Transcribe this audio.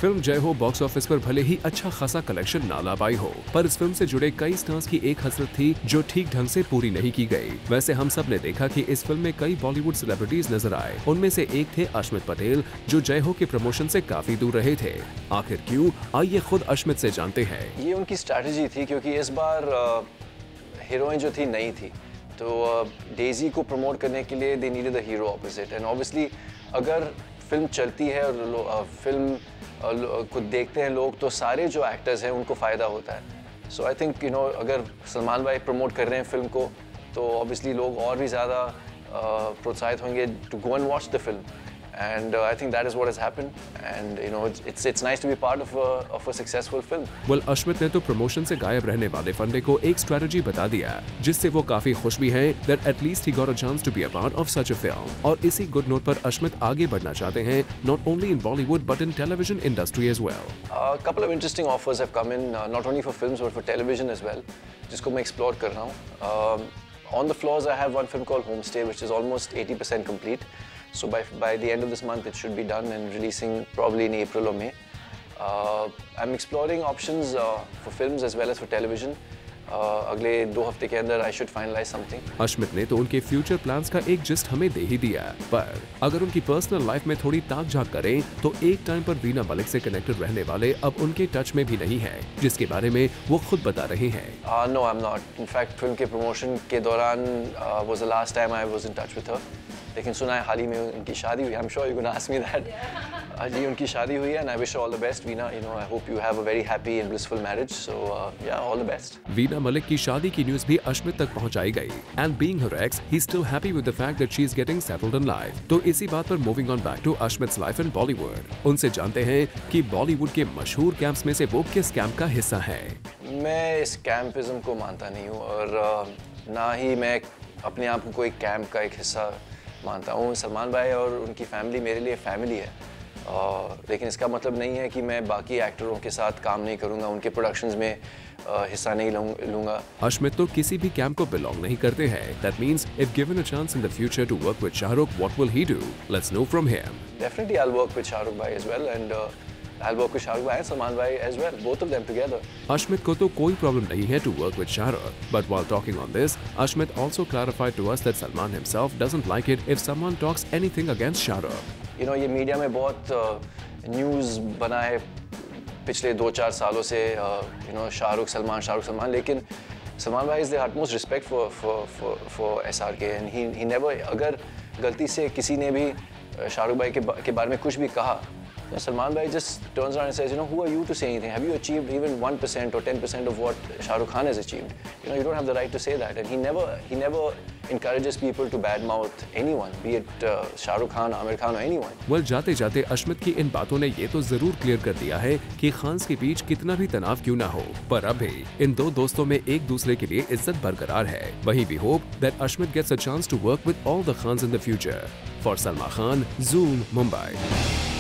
Film जय हो box office पर भले ही अच्छा खासा कलेक्शन ना ला पाई हो, पर इस फिल्म से जुड़े कई स्टार्स की एक हसरत थी जो ठीक ढंग से पूरी नहीं की गई। वैसे हम सब ने देखा कि इस फिल्म में कई बॉलीवुड सेलिब्रिटीज नजर आए। उनमें से एक थे अश्मित पटेल, जो जय हो के प्रमोशन से काफी दूर रहे थे। आखिर क्यों, आइए खुद अश्मित से जानते हैं। ये उनकी स्ट्रैटेजी थी क्योंकि इस बार हीरोइन जो थी नई थी, तो डेजी को प्रमोट करने के लिए they needed the hero opposite. And obviously अगर फिल्म चलती है और फिल्म को देखते हैं लोग, तो सारे जो एक्टर्स हैं उनको फ़ायदा होता है। सो आई थिंक अगर सलमान भाई प्रमोट कर रहे हैं फिल्म को, तो ऑब्वियसली लोग और भी ज़्यादा प्रोत्साहित होंगे to go and watch the film. And I think that is what has happened, and it's nice to be part of a successful film. Well, Ashmit ने तो प्रमोशन से गायब रहने वाले फंडे को एक स्ट्रेटजी बता दिया, जिससे वो काफी खुश भी हैं that at least he got a chance to be a part of such a film. और इसी गुड नोट पर अश्मित आगे बढ़ना चाहते हैं, not only in Bollywood but in television industry as well. A couple of interesting offers have come in, not only for films but for television as well, जिसको मैं explore कर रहा हूँ. On the floors, I have one film called Homestay, which is almost 80% complete. So by the end of this month, it should be done and releasing probably in April or May. I'm exploring options for films as well as for television. अगले 2 हफ्ते के अंदर I should finalize something. Ashmit ने तो उनके future plans का एक gist हमें दे ही दिया, पर अगर उनकी पर्सनल लाइफ में थोड़ी ताक झाक करें तो एक टाइम पर वीना मलिक से कनेक्टेड रहने वाले अब उनके टच में भी नहीं है, जिसके बारे में वो खुद बता रहे हैं। No, I'm not. In fact, film के प्रमोशन के दौरान was the last time I was in touch with her. लेकिन सुना है हाल ही में उनकी शादी हुई। I'm sure you're gonna ask me that. जी उनकी शादी हुई है and I wish her all the best, Veena. I hope you have a very happy and blissful marriage. So yeah, all the best. Veena Malik की शादी की न्यूज़ भी अश्मित तक पहुंचाई गई। And being her ex, he's still happy with the fact that she's getting settled in life. तो इसी बात पर moving on back to Ashmit's life in Bollywood. उनसे जानते हैं कि बॉलीवुड के मशहूर कैंप्स में से वो किस कैंप का हिस्सा है। मैं इस कैंपिज्म को मानता नहीं हूँ और ना ही मैं अपने आप को कोई कैंप का एक हिस्सा मानता हूँ। सलमान भाई और उनकी फैमिली मेरे लिए फैमिली है, लेकिन इसका मतलब नहीं है कि मैं बाकी एक्टरों के साथ काम नहीं करूँगा, उनके प्रोडक्शंस में हिस्सा नहीं लूँगा। अश्मित तो किसी भी कैंप को बिलोंग नहीं करते हैं। That means if given a chance in the future to work with Shahrukh, what will he do? Let's know from him. Definitely, I'll work with Shahrukh bhai as well, and I'll work with Shahrukh bhai and Salman bhai as well, both of them together. Ashmit को तो कोई problem नहीं है to work with Shahrukh, but while talking on this, Ashmit also clarified to us that Salman himself doesn't like it if someone talks anything against Shahrukh. ये media में बहुत news बना है पिछले 2-4 सालों से, शाहरुख सलमान, लेकिन सलमान भाई is the utmost respect for SRK, and he never, अगर गलती से किसी ने भी शाहरुख भाई के बारे में कुछ भी कहा, Salman bhai just turns around and says, who are you to say anything? Have you achieved even 1% or 10% of what Shah Rukh Khan has achieved? You don't have the right to say that. And he never encourages people to badmouth anyone, be it Shah Rukh Khan, Aamir Khan or anyone. Well, जाते जाते अश्मित की इन बातों ने ये तो जरूर clear कर दिया है कि खान्स के बीच कितना भी तनाव क्यों ना हो, पर अब भी इन दो दोस्तों में एक दूसरे के लिए इज्जत बरकरार है। वहीं we hope that Ashmit gets a chance to work with all the Khans in the future. For Salma Khan, Zoom, Mumbai.